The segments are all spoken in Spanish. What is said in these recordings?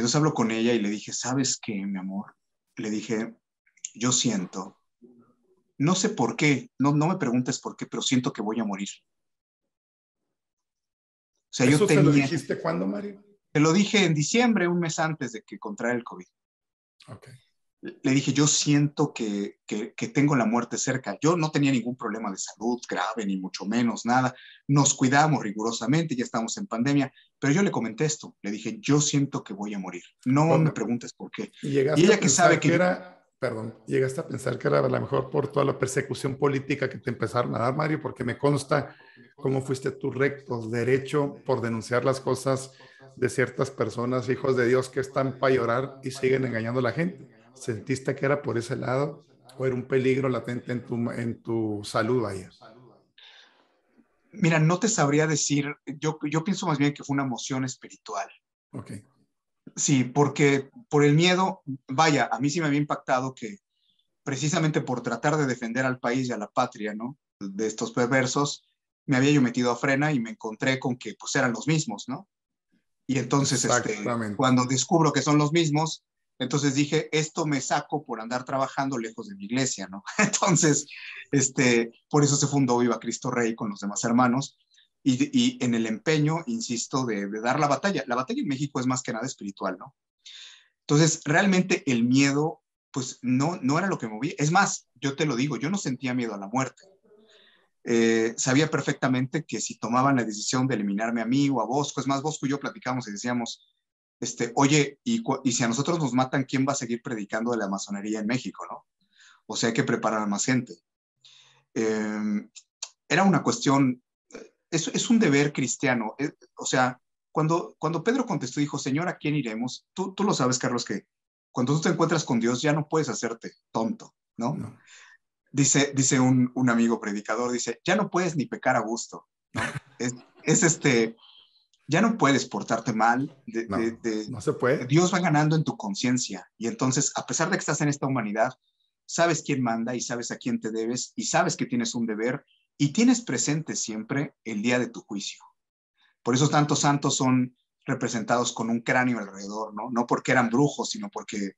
entonces hablo con ella y le dije, ¿sabes qué, mi amor? Le dije, yo siento, no sé por qué, no me preguntes por qué, pero siento que voy a morir. O sea, yo ¿Eso se lo tenía, dijiste cuándo, Mario? te lo dije en diciembre, un mes antes de que contraera el COVID. Ok. Le dije, yo siento que tengo la muerte cerca. Yo no tenía ningún problema de salud grave, ni mucho menos, nada. Nos cuidamos rigurosamente, ya estamos en pandemia, pero yo le comenté esto. Le dije, yo siento que voy a morir. No me Bueno, preguntes por qué. y Y llegaste a ella que sabe pensar que que yo, era, perdón, llegaste a pensar que era a lo mejor por toda la persecución política que te empezaron a dar, Mario, porque me consta cómo fuiste tú recto, derecho por denunciar las cosas de ciertas personas, hijos de Dios, que están para llorar y siguen engañando a la gente. ¿Sentiste que era por ese lado o era un peligro latente en tu salud, vaya? mira, no te sabría decir, yo pienso más bien que fue una emoción espiritual. Ok, Sí, porque por el miedo, vaya, a mí sí me había impactado que precisamente por tratar de defender al país y a la patria, ¿no? De estos perversos, me había yo metido a frena y me encontré con que pues eran los mismos, ¿no? Y entonces, exactamente. cuando descubro que son los mismos, entonces dije, esto me saco por andar trabajando lejos de mi iglesia, ¿no? Entonces, por eso se fundó Viva Cristo Rey con los demás hermanos. Y en el empeño, insisto, de dar la batalla. La batalla en México es más que nada espiritual, ¿no? Entonces, realmente el miedo, pues no era lo que me movía. Es más, yo te lo digo, yo no sentía miedo a la muerte. Sabía perfectamente que si tomaban la decisión de eliminarme a mí o a Bosco, es más, Bosco y yo platicamos y decíamos, oye, y si a nosotros nos matan, ¿quién va a seguir predicando de la masonería en México, no? O sea, hay que preparar a más gente. Eh, Era una cuestión, es un deber cristiano. O sea, cuando Pedro contestó, dijo, Señor, ¿a quién iremos? Tú lo sabes, Carlos, que cuando tú te encuentras con Dios ya no puedes hacerte tonto, ¿no? No, Dice un amigo predicador, dice, ya no puedes ni pecar a gusto, ¿no? Es ya no puedes portarte mal, no, no se puede. Dios va ganando en tu conciencia y entonces, a pesar de que estás en esta humanidad, sabes quién manda y sabes a quién te debes y sabes que tienes un deber y tienes presente siempre el día de tu juicio. Por eso tantos santos son representados con un cráneo alrededor, ¿no? No porque eran brujos, sino porque El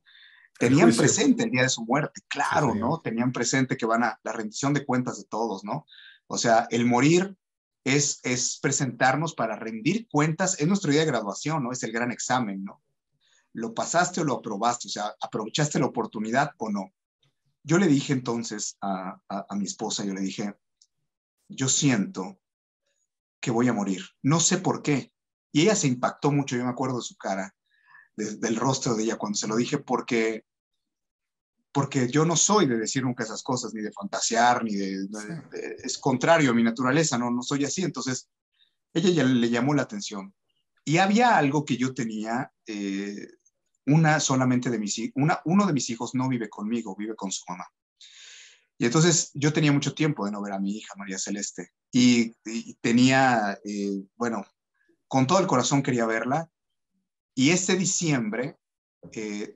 tenían juicio. presente el día de su muerte, Sí, claro, señor. ¿no? Tenían presente que van a la rendición de cuentas de todos, ¿no? O sea, el morir es presentarnos para rendir cuentas, es nuestro día de graduación, ¿no? Es el gran examen, ¿no? ¿Lo pasaste o lo aprobaste? O sea, ¿aprovechaste la oportunidad o no? Yo le dije entonces a mi esposa, yo le dije, yo siento que voy a morir, no sé por qué. Y ella se impactó mucho, yo me acuerdo de su cara, del rostro de ella cuando se lo dije, porque yo no soy de decir nunca esas cosas, ni de fantasear, ni Sí. es contrario a mi naturaleza, no soy así. Entonces, ella ya le llamó la atención. Y había algo que yo tenía, una solamente de mis hijos, uno de mis hijos no vive conmigo, vive con su mamá. Y entonces yo tenía mucho tiempo de no ver a mi hija, María Celeste, y tenía, bueno, con todo el corazón quería verla, y este diciembre,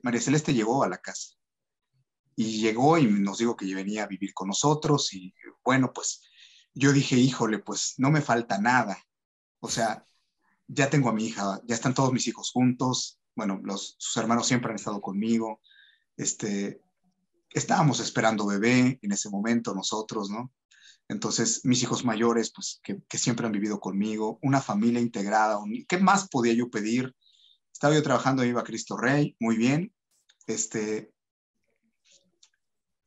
María Celeste llegó a la casa. Y llegó y nos dijo que venía a vivir con nosotros y bueno, pues yo dije, híjole, pues no me falta nada. O sea, ya tengo a mi hija, ya están todos mis hijos juntos. Bueno, sus hermanos siempre han estado conmigo. Este, Estábamos esperando bebé en ese momento nosotros, ¿no? Entonces, mis hijos mayores, pues que siempre han vivido conmigo, una familia integrada. ¿Qué más podía yo pedir? Estaba yo trabajando en Viva Cristo Rey, muy bien. Este,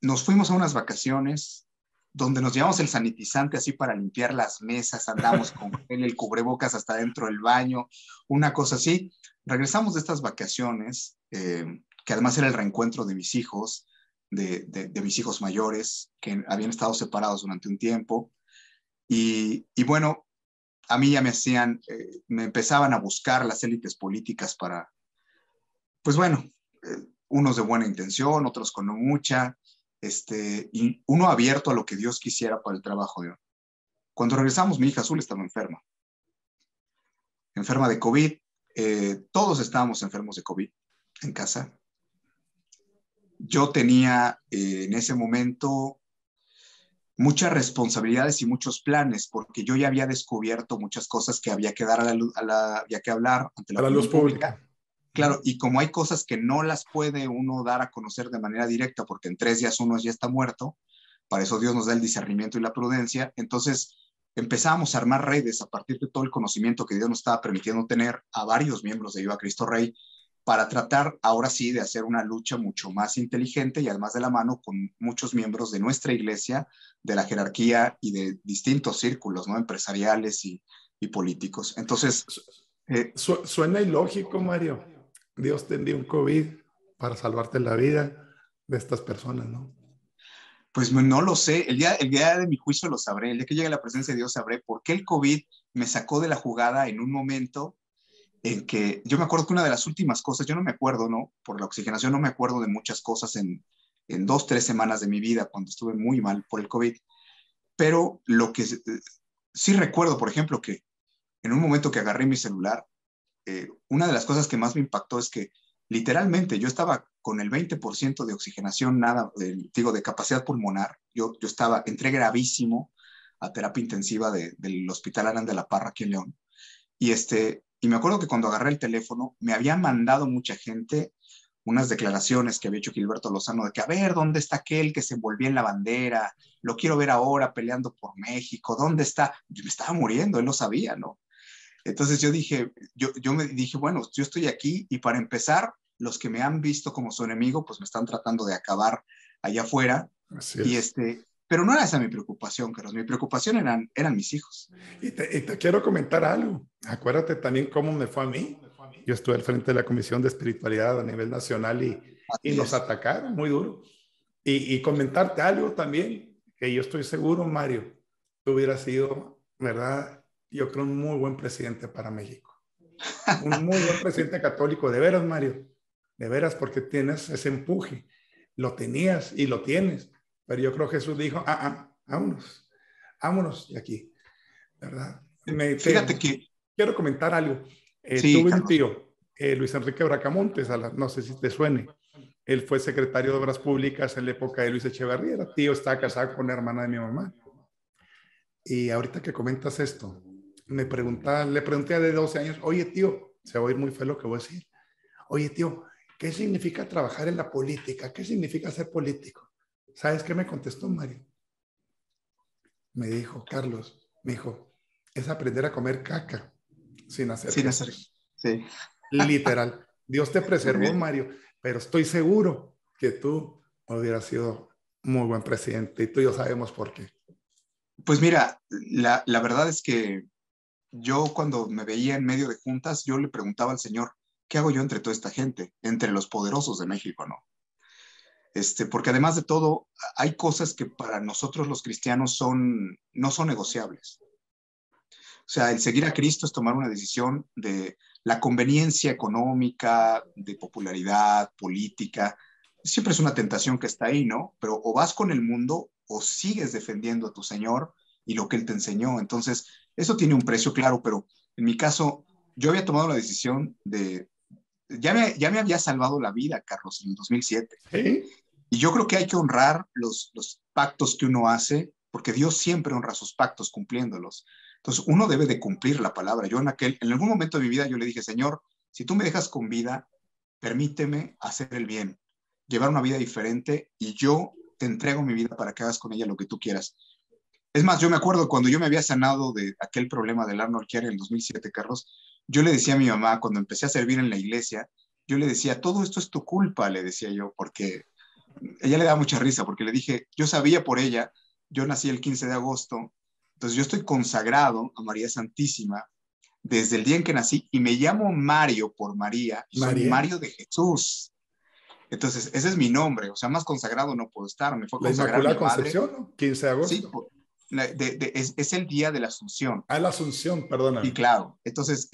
Nos fuimos a unas vacaciones donde nos llevamos el sanitizante así para limpiar las mesas, andamos con el cubrebocas hasta dentro del baño, una cosa así. Regresamos de estas vacaciones, que además era el reencuentro de mis hijos, de mis hijos mayores, que habían estado separados durante un tiempo. Y bueno, a mí ya me empezaban a buscar las élites políticas para, pues bueno, unos de buena intención, otros con no mucha, y uno abierto a lo que Dios quisiera para el trabajo de hoy. Cuando regresamos, mi hija Azul estaba enferma de COVID. Todos estábamos enfermos de COVID en casa. Yo tenía en ese momento muchas responsabilidades y muchos planes, porque yo ya había descubierto muchas cosas que había que dar había que hablar ante la A la luz opinión pública. pública. Claro, y como hay cosas que no las puede uno dar a conocer de manera directa, porque en 3 días uno ya está muerto, para eso Dios nos da el discernimiento y la prudencia, entonces empezamos a armar redes a partir de todo el conocimiento que Dios nos estaba permitiendo tener a varios miembros de Viva Cristo Rey, para tratar ahora sí de hacer una lucha mucho más inteligente y además de la mano con muchos miembros de nuestra iglesia, de la jerarquía y de distintos círculos, ¿no? Empresariales y políticos. Entonces, Suena ilógico, Mario. Dios te envió un COVID para salvarte la vida de estas personas, ¿no? pues no lo sé, el día de mi juicio lo sabré, el día que llegue a la presencia de Dios sabré por qué el COVID me sacó de la jugada en un momento en que yo me acuerdo que una de las últimas cosas, yo no me acuerdo, ¿no? Por la oxigenación no me acuerdo de muchas cosas en 2, 3 semanas de mi vida cuando estuve muy mal por el COVID, pero lo que sí recuerdo, por ejemplo, que en un momento que agarré mi celular, una de las cosas que más me impactó es que literalmente yo estaba con el 20% de oxigenación, nada, digo, de capacidad pulmonar. Yo entré gravísimo a terapia intensiva del Hospital Arán de la Parra aquí en León. Y me acuerdo que cuando agarré el teléfono, me había mandado mucha gente unas declaraciones que había hecho Gilberto Lozano de que, a ver, ¿dónde está aquel que se envolvía en la bandera? Lo quiero ver ahora peleando por México. ¿Dónde está? Yo me estaba muriendo, él lo sabía, ¿no? Entonces yo me dije, bueno, yo estoy aquí y para empezar, los que me han visto como su enemigo, pues me están tratando de acabar allá afuera. Así Y es. pero no era esa mi preocupación, Carlos. Mi preocupación eran mis hijos. Y te quiero comentar algo. Acuérdate también cómo me fue a mí. Yo estuve al frente de la Comisión de Espiritualidad a nivel nacional y Así nos es. atacaron muy duro. Y comentarte algo también, que yo estoy seguro, Mario, tú hubieras sido, ¿verdad? Yo creo un muy buen presidente para México. Un muy buen presidente católico, de veras, Mario. De veras, porque tienes ese empuje. Lo tenías y lo tienes. Pero yo creo que Jesús dijo, vámonos, vámonos de aquí, ¿verdad? Fíjate que, Quiero comentar algo. sí, Tuve un Carlos. tío, Luis Enrique Bracamontes, no sé si te suene. Él fue secretario de Obras Públicas en la época de Luis Echeverría. Era tío, estaba casado con la hermana de mi mamá. Y ahorita que comentas esto, le pregunté de 12 años, oye tío, se va a oír muy feo lo que voy a decir. Oye tío, ¿qué significa trabajar en la política? ¿Qué significa ser político? ¿Sabes qué me contestó Mario? Me dijo, Carlos, me dijo, es aprender a comer caca sin hacer Sin hacer. gestos. Sí. Literal. Dios te Muy preservó, bien. Mario, pero estoy seguro que tú hubieras sido muy buen presidente y tú y yo sabemos por qué. Pues mira, la verdad es que yo cuando me veía en medio de juntas, yo le preguntaba al Señor, ¿qué hago yo entre toda esta gente? Entre los poderosos de México, ¿no? Porque además de todo, hay cosas que para nosotros los cristianos no son negociables. O sea, el seguir a Cristo es tomar una decisión de la conveniencia económica, de popularidad, política. Siempre es una tentación que está ahí, ¿no? Pero o vas con el mundo o sigues defendiendo a tu Señor y lo que Él te enseñó. Entonces, eso tiene un precio claro, pero en mi caso, yo había tomado la decisión ya me había salvado la vida, Carlos, en el 2007. ¿Sí? Y yo creo que hay que honrar los pactos que uno hace, porque Dios siempre honra sus pactos cumpliéndolos. Entonces, uno debe de cumplir la palabra. Yo en algún momento de mi vida, yo le dije, Señor, si tú me dejas con vida, permíteme hacer el bien, llevar una vida diferente y yo te entrego mi vida para que hagas con ella lo que tú quieras. Es más, yo me acuerdo cuando yo me había sanado de aquel problema del Arnold Chiari en el 2007, Carlos, yo le decía a mi mamá, cuando empecé a servir en la iglesia, yo le decía, todo esto es tu culpa, le decía yo, porque ella le da mucha risa porque le dije, yo sabía por ella, yo nací el 15 de agosto, entonces yo estoy consagrado a María Santísima desde el día en que nací y me llamo Mario por María y soy María, Mario de Jesús. Entonces, ese es mi nombre, o sea, más consagrado no puedo estar, me fue a la consagrar Inmaculada mi madre, Concepción, ¿no? 15 de sí, agosto. es el día de la Asunción. La Asunción, Y perdóname. claro, entonces,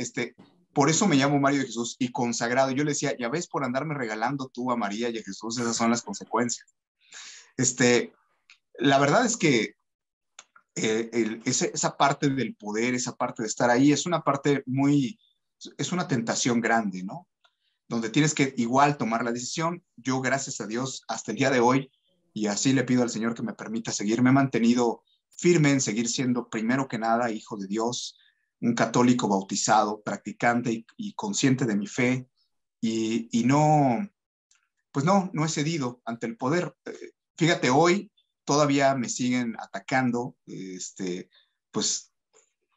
por eso me llamo Mario de Jesús y consagrado. Yo le decía, ya ves, por andarme regalando tú a María y a Jesús, esas son las consecuencias. Este, la verdad es que esa parte del poder, esa parte de estar ahí, es una parte es una tentación grande, ¿no? Donde tienes que igual tomar la decisión. Yo, gracias a Dios, hasta el día de hoy, y así le pido al Señor que me permita seguir, me he mantenido firme en seguir siendo, primero que nada, hijo de Dios, un católico bautizado, practicante y consciente de mi fe, y no, pues no he cedido ante el poder. Fíjate, hoy todavía me siguen atacando, pues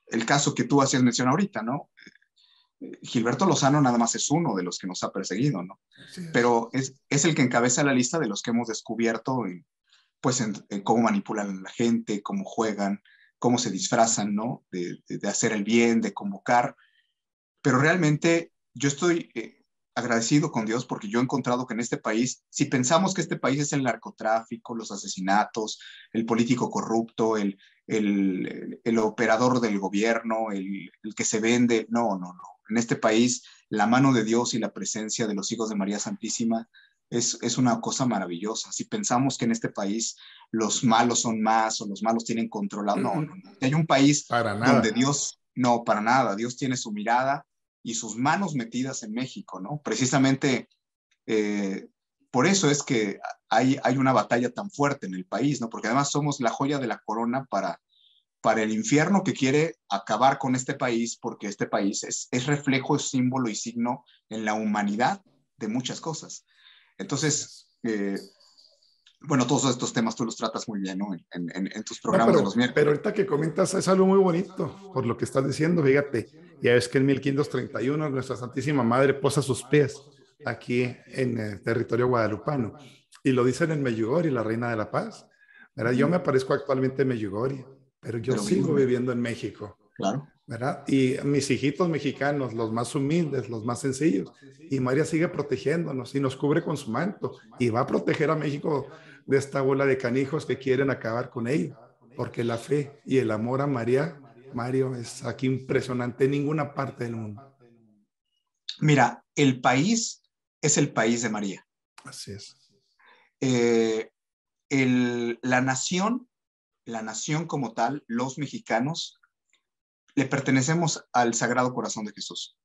el caso que tú hacías mención ahorita, ¿no? Gilberto Lozano nada más es uno de los que nos ha perseguido, ¿no? Así es. Pero es el que encabeza la lista de los que hemos descubierto pues en cómo manipulan a la gente, cómo juegan, cómo se disfrazan, ¿no? De hacer el bien, de convocar. Pero realmente yo estoy agradecido con Dios porque yo he encontrado que en este país, si pensamos que este país es el narcotráfico, los asesinatos, el político corrupto, el operador del gobierno, el que se vende, no. En este país, la mano de Dios y la presencia de los hijos de María Santísima es una cosa maravillosa. Si pensamos que en este país los malos son más o los malos tienen controlado, no. Hay un país Para donde nada. Dios, no, para nada, Dios tiene su mirada y sus manos metidas en México, ¿no? Precisamente eh, por eso es que hay una batalla tan fuerte en el país, ¿no? Porque además somos la joya de la corona para el infierno que quiere acabar con este país, porque este país es reflejo, es símbolo y signo en la humanidad de muchas cosas. Así Entonces, es. bueno, todos estos temas tú los tratas muy bien, ¿no? En tus No, programas de los pero miércoles. ahorita que comentas es algo muy bonito por lo que estás diciendo, fíjate. Ya ves que en 1531 nuestra Santísima Madre posa sus pies aquí en el territorio guadalupano. Y lo dicen en Medjugorje, la Reina de la Paz. ¿Verdad? Yo me aparezco actualmente en Medjugorje, pero yo Pero sigo vivo, viviendo en México. claro. ¿Verdad? Y mis hijitos mexicanos, los más humildes, los más sencillos. Y María sigue protegiéndonos y nos cubre con su manto y va a proteger a México de esta bola de canijos que quieren acabar con ello. Porque la fe y el amor a María, Mario, es aquí impresionante en ninguna parte del mundo. Mira, el país es el país de María. Así es. Eh, la nación como tal, los mexicanos, le pertenecemos al Sagrado Corazón de Jesús.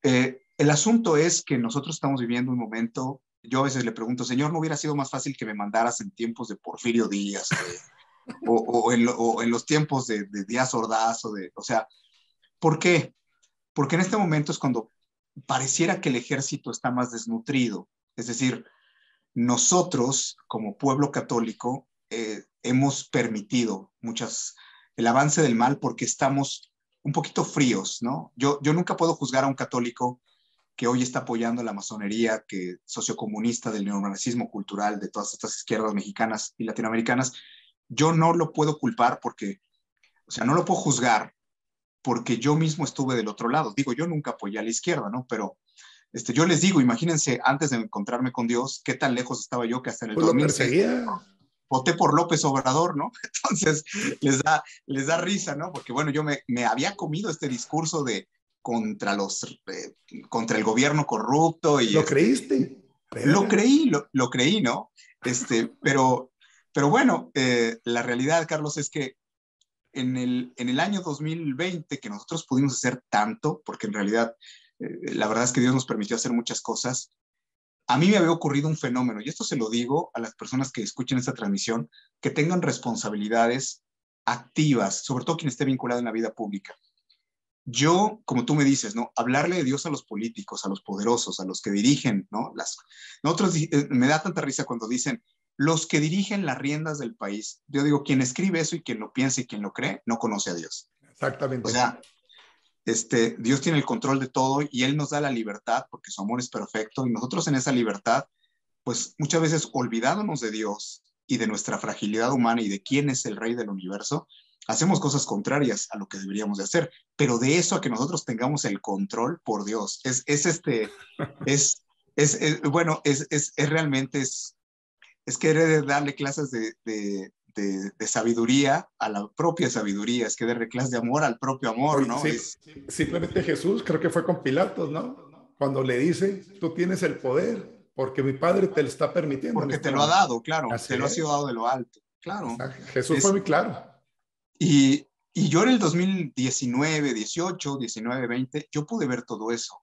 El asunto es que nosotros estamos viviendo un momento, yo a veces le pregunto, Señor, ¿no hubiera sido más fácil que me mandaras en tiempos de Porfirio Díaz o en los tiempos de Díaz Ordaz? O sea, ¿por qué? Porque en este momento es cuando pareciera que el ejército está más desnutrido. Es decir, nosotros como pueblo católico hemos permitido el avance del mal porque estamos un poquito fríos, ¿no? Yo nunca puedo juzgar a un católico que hoy está apoyando la masonería, que sociocomunista del neomarxismo cultural de todas estas izquierdas mexicanas y latinoamericanas. Yo no lo puedo culpar porque, o sea, no lo puedo juzgar porque yo mismo estuve del otro lado. Digo, yo nunca apoyé a la izquierda, ¿no? Pero yo les digo, imagínense, antes de encontrarme con Dios, qué tan lejos estaba yo que hasta en el Pues lo 2006 perseguía. voté por López Obrador, ¿no? Entonces les da risa, ¿no? Porque bueno, yo me había comido este discurso de contra contra el gobierno corrupto y ¿Lo creíste? lo Verga. creí, lo creí, ¿no? Pero bueno, la realidad, Carlos, es que en el año 2020 que nosotros pudimos hacer tanto, porque en realidad la verdad es que Dios nos permitió hacer muchas cosas, a mí me había ocurrido un fenómeno, y esto se lo digo a las personas que escuchen esta transmisión, que tengan responsabilidades activas, sobre todo quien esté vinculado en la vida pública. Yo, como tú me dices, ¿no? Hablarle de Dios a los políticos, a los poderosos, a los que dirigen, ¿no? Nosotros, me da tanta risa cuando dicen los que dirigen las riendas del país. Yo digo, quien escribe eso y quien lo piensa y quien lo cree, no conoce a Dios. O Exactamente. sea, Dios tiene el control de todo y Él nos da la libertad porque su amor es perfecto y nosotros en esa libertad, pues muchas veces olvidándonos de Dios y de nuestra fragilidad humana y de quién es el rey del universo, hacemos cosas contrarias a lo que deberíamos de hacer. Pero de eso a que nosotros tengamos el control, por Dios, es, bueno, es realmente, es querer darle clases de sabiduría a la propia sabiduría, es que darle clases de amor al propio amor, Oye, ¿no? sí, simplemente Jesús, creo que fue con Pilatos, ¿no? Cuando le dice, tú tienes el poder, porque mi Padre te lo está permitiendo en Porque este te lo ha momento. dado, claro, Así te lo ha sido es. dado de lo alto, O claro. sea, Jesús fue Es, muy claro. y yo en el 2019, 18, 19, 20, yo pude ver todo eso.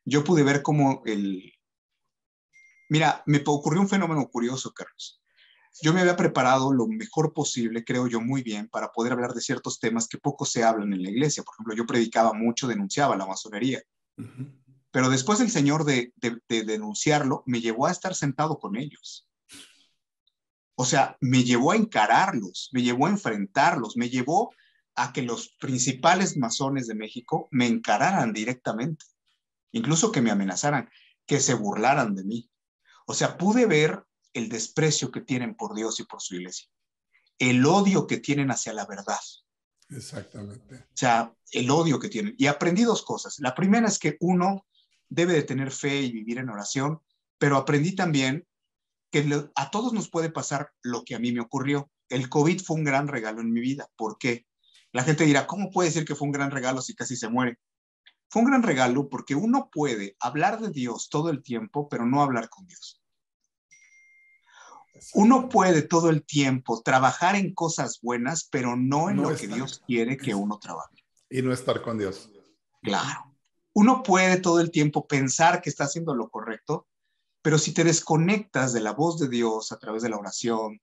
Yo pude ver cómo Mira, me ocurrió un fenómeno curioso, Carlos. Yo me había preparado lo mejor posible, creo yo, muy bien, para poder hablar de ciertos temas que poco se hablan en la iglesia. Por ejemplo, yo predicaba mucho, denunciaba la masonería. Uh -huh. Pero después el Señor de denunciarlo, me llevó a estar sentado con ellos. O sea, me llevó a encararlos, me llevó a enfrentarlos, me llevó a que los principales masones de México me encararan directamente, incluso que me amenazaran, que se burlaran de mí. O sea, pude ver el desprecio que tienen por Dios y por su iglesia, el odio que tienen hacia la verdad. Exactamente. O sea, el odio que tienen. Y aprendí dos cosas. La primera es que uno debe de tener fe y vivir en oración, pero aprendí también que a todos nos puede pasar lo que a mí me ocurrió. El COVID fue un gran regalo en mi vida. ¿Por qué? La gente dirá, ¿cómo puede decir que fue un gran regalo si casi se muere? Fue un gran regalo porque uno puede hablar de Dios todo el tiempo, pero no hablar con Dios. Uno puede todo el tiempo trabajar en cosas buenas, pero no en No lo que estar. Dios quiere que uno trabaje. Y no estar con Dios. Claro. Uno puede todo el tiempo pensar que está haciendo lo correcto, pero si te desconectas de la voz de Dios a través de la oración,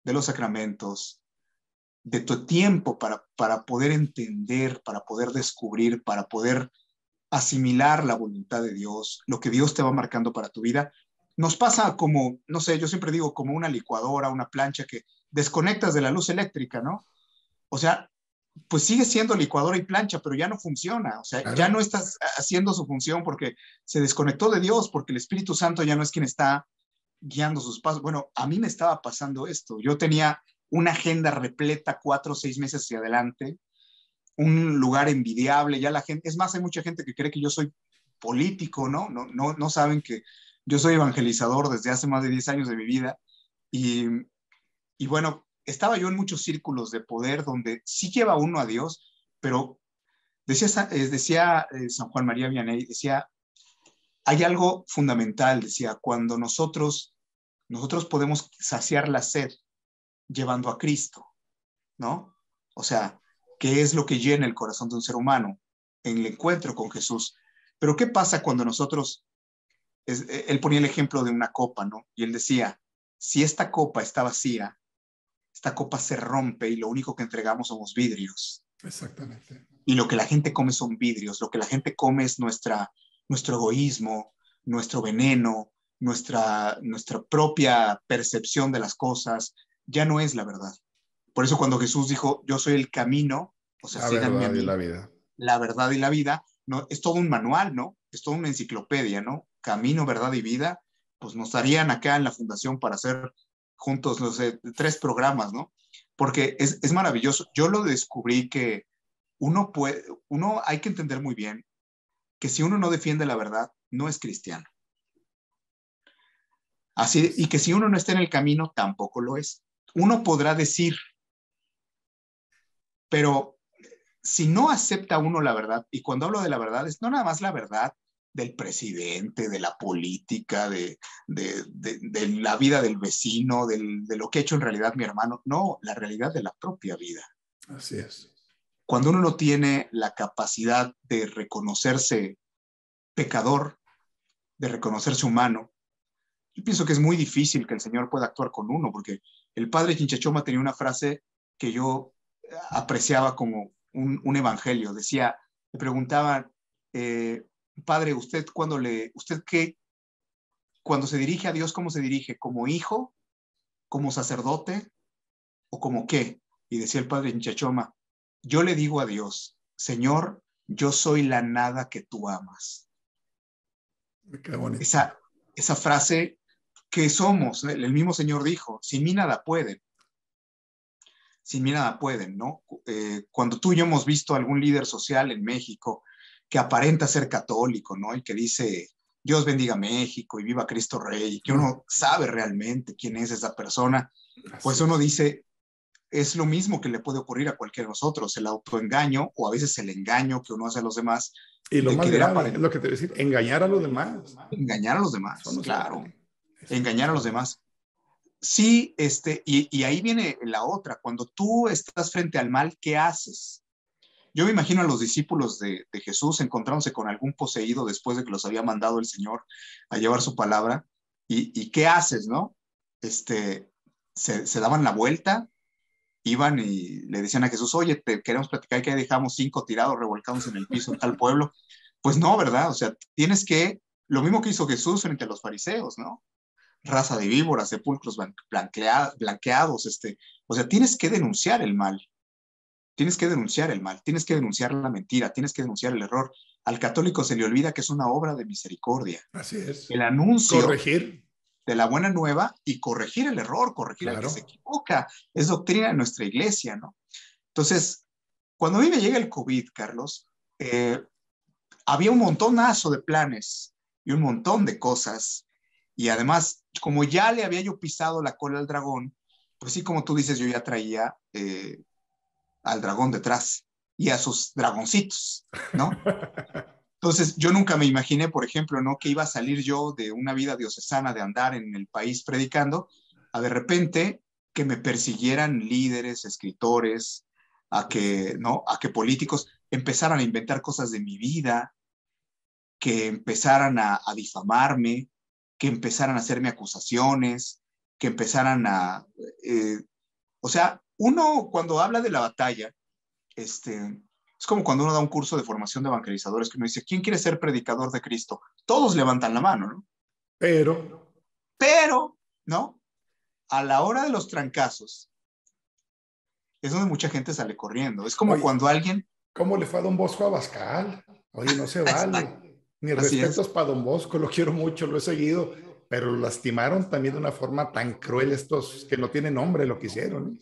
de los sacramentos, de tu tiempo para poder entender, para poder descubrir, para poder asimilar la voluntad de Dios, lo que Dios te va marcando para tu vida, nos pasa como, no sé, yo siempre digo como una licuadora, una plancha que desconectas de la luz eléctrica, ¿no? O sea, pues sigue siendo licuadora y plancha, pero ya no funciona, o sea, ya Claro. no estás haciendo su función porque se desconectó de Dios, porque el Espíritu Santo ya no es quien está guiando sus pasos. Bueno, a mí me estaba pasando esto, yo tenía una agenda repleta 4 o 6 meses hacia adelante, un lugar envidiable, ya la gente, es más, hay mucha gente que cree que yo soy político, ¿no? No saben que yo soy evangelizador desde hace más de 10 años de mi vida y, y bueno, estaba yo en muchos círculos de poder donde sí lleva uno a Dios, pero decía San Juan María Vianney, decía, hay algo fundamental, decía, cuando nosotros podemos saciar la sed llevando a Cristo, ¿no? O sea, ¿qué es lo que llena el corazón de un ser humano en el encuentro con Jesús? Pero ¿qué pasa cuando nosotros, él ponía el ejemplo de una copa, ¿no? Y él decía, si esta copa está vacía, esta copa se rompe y lo único que entregamos somos vidrios. Exactamente. Y lo que la gente come son vidrios, lo que la gente come es nuestro egoísmo, nuestro veneno, nuestra propia percepción de las cosas, ya no es la verdad. Por eso cuando Jesús dijo, yo soy el camino, o sea, La síganme a verdad y la mí, vida. la verdad y la vida, no, es todo un manual, ¿no? Es toda una enciclopedia, ¿no? Camino, verdad y vida, pues nos darían acá en la fundación para hacer juntos, no sé, 3 programas, ¿no? Porque es maravilloso. Yo lo descubrí que uno hay que entender muy bien que si uno no defiende la verdad, no es cristiano. Así, y que si uno no está en el camino, tampoco lo es. Uno podrá decir, pero si no acepta uno la verdad, y cuando hablo de la verdad, es no nada más la verdad del presidente, de la política, de la vida del vecino, de lo que ha hecho en realidad mi hermano, no, la realidad de la propia vida. Así es. Cuando uno no tiene la capacidad de reconocerse pecador, de reconocerse humano, yo pienso que es muy difícil que el Señor pueda actuar con uno, porque el padre Chinchachoma tenía una frase que yo apreciaba como un evangelio. Decía, le preguntaban, padre, cuando se dirige a Dios, ¿cómo se dirige? ¿Como hijo? ¿Como sacerdote? ¿O como qué? Y decía el padre Chinchachoma, yo le digo a Dios, Señor, yo soy la nada que tú amas. Qué bonito. Esa frase que somos, el mismo Señor dijo, sin mí nada pueden, sin mí nada pueden, ¿no? Cuando tú y yo hemos visto algún líder social en México que aparenta ser católico, ¿no? Y que dice, Dios bendiga México y viva Cristo Rey, y que uno sabe realmente quién es esa persona, pues Así uno es. dice, es lo mismo que le puede ocurrir a cualquiera de nosotros, el autoengaño o a veces el engaño que uno hace a los demás Y lo de más querer grave, es lo que te voy a decir, engañar a los demás. engañar a los Eso demás, no se claro, vale. Eso no engañar a se los vale. demás. Sí, y ahí viene la otra. Cuando tú estás frente al mal, ¿qué haces? Yo me imagino a los discípulos de Jesús encontrándose con algún poseído después de que los había mandado el Señor a llevar su palabra. ¿Y qué haces, no? Se daban la vuelta, iban y le decían a Jesús, oye, te queremos platicar que dejamos 5 tirados, revolcados en el piso en tal pueblo. Pues no, ¿verdad? O sea, tienes que, lo mismo que hizo Jesús frente a los fariseos, ¿no? Raza de víboras, sepulcros blanqueados, o sea, tienes que denunciar el mal, tienes que denunciar el mal, tienes que denunciar la mentira, tienes que denunciar el error. Al católico se le olvida que es una obra de misericordia. Así es. El anuncio Corregir, de la buena nueva y corregir el error, corregir al que se claro. equivoca, es doctrina de nuestra iglesia, ¿no? Entonces, cuando a mí me llega el COVID, Carlos, había un montonazo de planes y un montón de cosas. Y además, como ya le había yo pisado la cola al dragón, pues sí, como tú dices, yo ya traía al dragón detrás y a sus dragoncitos, ¿no? Entonces, yo nunca me imaginé, por ejemplo, ¿no? Que iba a salir yo de una vida diocesana de andar en el país predicando, a de repente que me persiguieran líderes, escritores, a que, ¿no? A que políticos empezaran a inventar cosas de mi vida, que empezaran a difamarme, que empezaran a hacerme acusaciones, que empezaran a... eh, o sea, uno cuando habla de la batalla, es como cuando uno da un curso de formación de evangelizadores que uno dice, ¿quién quiere ser predicador de Cristo? Todos levantan la mano, ¿no? Pero, Pero, ¿no? A la hora de los trancazos, es donde mucha gente sale corriendo. Es como oye, cuando alguien... ¿cómo le fue a don Bosco Abascal? Oye, no se vale. Mis Así es. respetos para don Bosco, lo quiero mucho, lo he seguido, pero lo lastimaron también de una forma tan cruel estos que no tienen nombre lo que hicieron.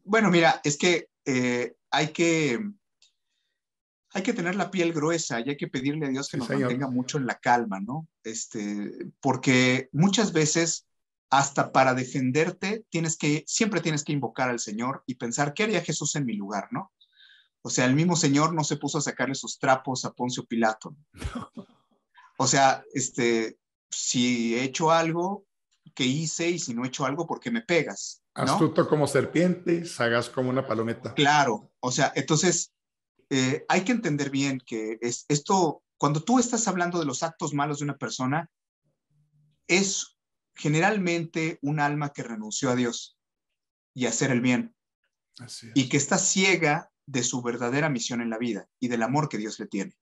Bueno, mira, es que hay que tener la piel gruesa y hay que pedirle a Dios que Sí, nos señor. mantenga mucho en la calma, ¿no? Porque muchas veces, hasta para defenderte, siempre tienes que invocar al Señor y pensar, ¿qué haría Jesús en mi lugar, no? O sea, el mismo Señor no se puso a sacarle sus trapos a Poncio Pilato. O sea, si he hecho algo, ¿qué hice? Y si no he hecho algo, ¿por qué me pegas? ¿No? Astuto como serpiente, sagaz como una palometa. Claro, o sea, entonces hay que entender bien que esto, cuando tú estás hablando de los actos malos de una persona, es generalmente un alma que renunció a Dios y a hacer el bien Así y que es. está ciega de su verdadera misión en la vida y del amor que Dios le tiene.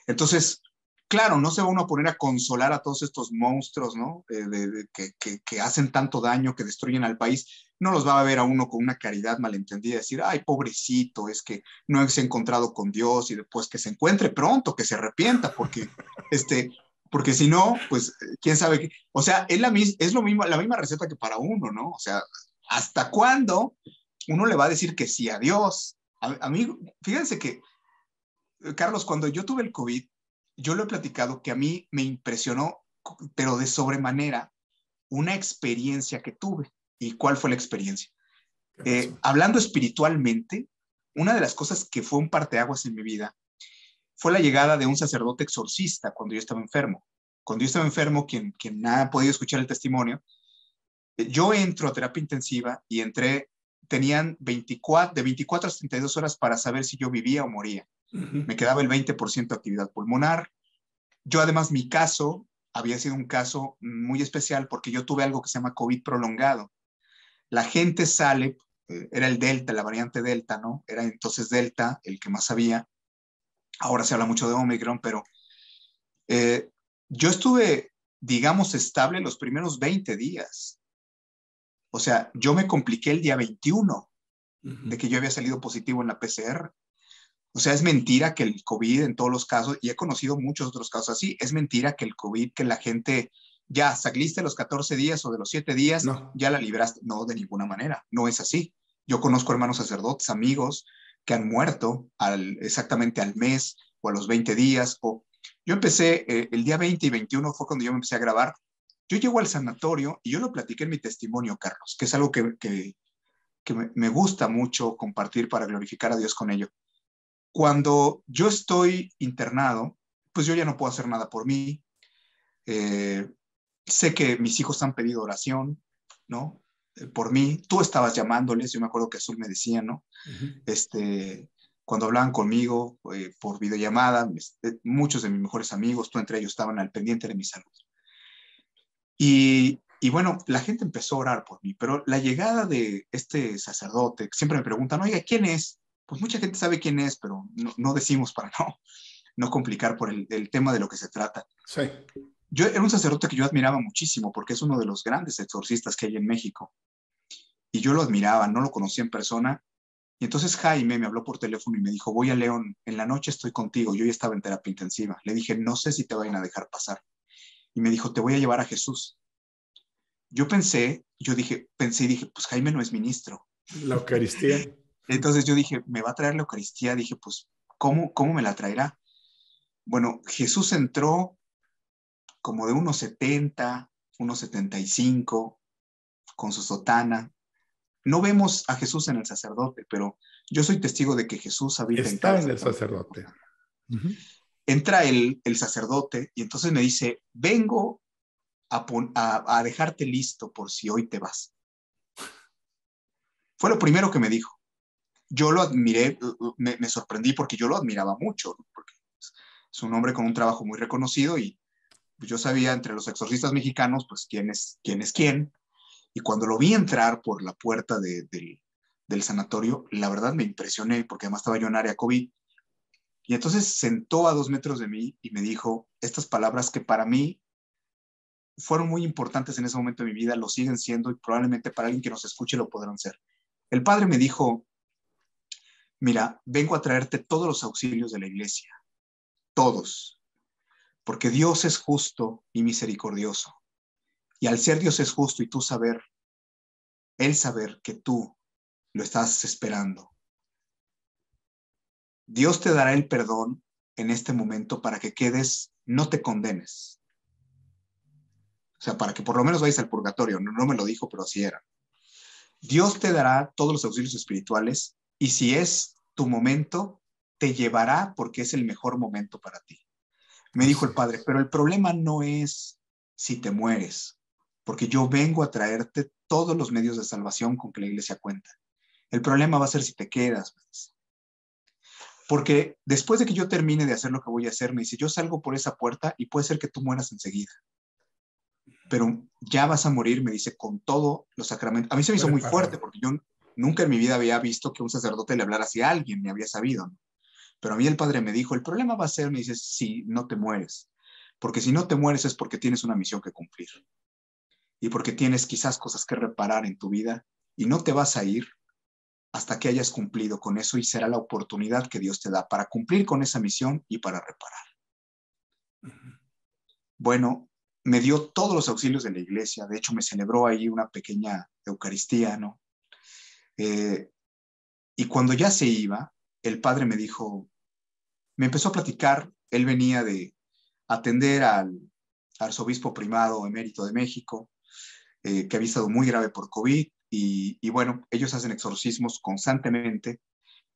Entonces, claro, no se va uno a poner a consolar a todos estos monstruos, ¿no? Que hacen tanto daño, que destruyen al país. No los va a ver a uno con una caridad malentendida, decir, ay, pobrecito, es que no se ha encontrado con Dios y después que se encuentre pronto, que se arrepienta, este, porque si no, pues, quién sabe qué. O sea, es lo mismo, la misma receta que para uno, ¿no? O sea, ¿hasta cuándo uno le va a decir que sí a Dios? A mí, fíjense que Carlos, cuando yo tuve el COVID, yo lo he platicado que a mí me impresionó, pero de sobremanera, una experiencia que tuve. ¿Y cuál fue la experiencia? ¿Qué pasó? Hablando espiritualmente, una de las cosas que fue un parteaguas en mi vida fue la llegada de un sacerdote exorcista cuando yo estaba enfermo. Cuando yo estaba enfermo, quien ha podido escuchar el testimonio, yo entro a terapia intensiva y tenían de 24 a 32 horas para saber si yo vivía o moría. Ujú. Me quedaba el 20% de actividad pulmonar. Yo además mi caso había sido un caso muy especial porque yo tuve algo que se llama COVID prolongado. La gente sale, era el Delta, la variante Delta, ¿no? Era entonces Delta el que más había. Ahora se habla mucho de Omicron, pero eh, yo estuve, digamos, estable los primeros 20 días. O sea, yo me compliqué el día 21 de Ujú. que yo había salido positivo en la PCR. O sea, es mentira que el COVID en todos los casos, y he conocido muchos otros casos así, es mentira que el COVID, que la gente ya saliste los 14 días o de los 7 días, No. ya la libraste. No, de ninguna manera, no es así. Yo conozco hermanos sacerdotes, amigos que han muerto exactamente al mes o a los 20 días. Yo empecé el día 20 y 21 fue cuando yo me empecé a grabar. Yo llego al sanatorio y yo lo platiqué en mi testimonio, Carlos, que es algo que me gusta mucho compartir para glorificar a Dios con ello. Cuando yo estoy internado, pues yo ya no puedo hacer nada por mí. Eh, Sé que mis hijos han pedido oración, ¿no? Por mí. Tú estabas llamándoles, yo me acuerdo que Azul me decía, ¿no? Ujú. Cuando hablaban conmigo por videollamada, muchos de mis mejores amigos, tú entre ellos, estaban al pendiente de mi salud. Y bueno, la gente empezó a orar por mí, pero la llegada de este sacerdote, siempre me preguntan, oiga, ¿quién es? Pues mucha gente sabe quién es, pero no decimos para no. no complicar por el tema de lo que se trata. Sí. Yo era un sacerdote que yo admiraba muchísimo porque es uno de los grandes exorcistas que hay en México. Y yo lo admiraba, no lo conocía en persona. Y entonces Jaime me habló por teléfono y me dijo, voy a León, en la noche estoy contigo. Yo ya estaba en terapia intensiva. Le dije, no sé si te vayan a dejar pasar. Y me dijo, te voy a llevar a Jesús. Pensé y dije, pues Jaime no es ministro. La Eucaristía. Entonces yo dije, me va a traer la Eucaristía. Dije, pues, ¿cómo me la traerá? Bueno, Jesús entró como de unos 70, unos 75, con su sotana. No vemos a Jesús en el sacerdote, pero yo soy testigo de que Jesús habita en Estaba cada en el sacerdote. sacerdote. Uh-huh. Entra el sacerdote y entonces me dice, vengo a dejarte listo por si hoy te vas. Fue lo primero que me dijo. Yo lo admiré, me sorprendí porque yo lo admiraba mucho, ¿no? Porque es un hombre con un trabajo muy reconocido y pues, yo sabía entre los exorcistas mexicanos, pues quién es quién. Y cuando lo vi entrar por la puerta del sanatorio, la verdad me impresioné porque además estaba yo en área COVID. Y entonces sentó a 2 metros de mí y me dijo estas palabras que para mí fueron muy importantes en ese momento de mi vida, lo siguen siendo y probablemente para alguien que nos escuche lo podrán ser. El padre me dijo, mira, vengo a traerte todos los auxilios de la iglesia, todos, porque Dios es justo y misericordioso. Y al ser Dios es justo y tú él saber que tú lo estás esperando, Dios te dará el perdón en este momento para que quedes, no te condenes. O sea, para que por lo menos vayas al purgatorio. No me lo dijo, pero así era. Dios te dará todos los auxilios espirituales y si es tu momento, te llevará porque es el mejor momento para ti. Me dijo Así el padre, es. pero el problema no es si te mueres, porque yo vengo a traerte todos los medios de salvación con que la iglesia cuenta. El problema va a ser si te quedas. Porque después de que yo termine de hacer lo que voy a hacer, me dice, yo salgo por esa puerta y puede ser que tú mueras enseguida. Pero ya vas a morir, me dice, con todos los sacramentos. A mí se me hizo muy fuerte Preparado. porque yo nunca en mi vida había visto que un sacerdote le hablara así a alguien, ni había sabido, ¿no? Pero a mí el padre me dijo, el problema va a ser, me dice, si no te mueres. Porque si no te mueres es porque tienes una misión que cumplir. Y porque tienes quizás cosas que reparar en tu vida y no te vas a ir hasta que hayas cumplido con eso y será la oportunidad que Dios te da para cumplir con esa misión y para reparar. Bueno, me dio todos los auxilios de la iglesia, de hecho me celebró ahí una pequeña Eucaristía, ¿no? Eh, y cuando ya se iba, el padre me dijo, me empezó a platicar, él venía de atender al arzobispo primado emérito de México, que había estado muy grave por COVID, y bueno, ellos hacen exorcismos constantemente,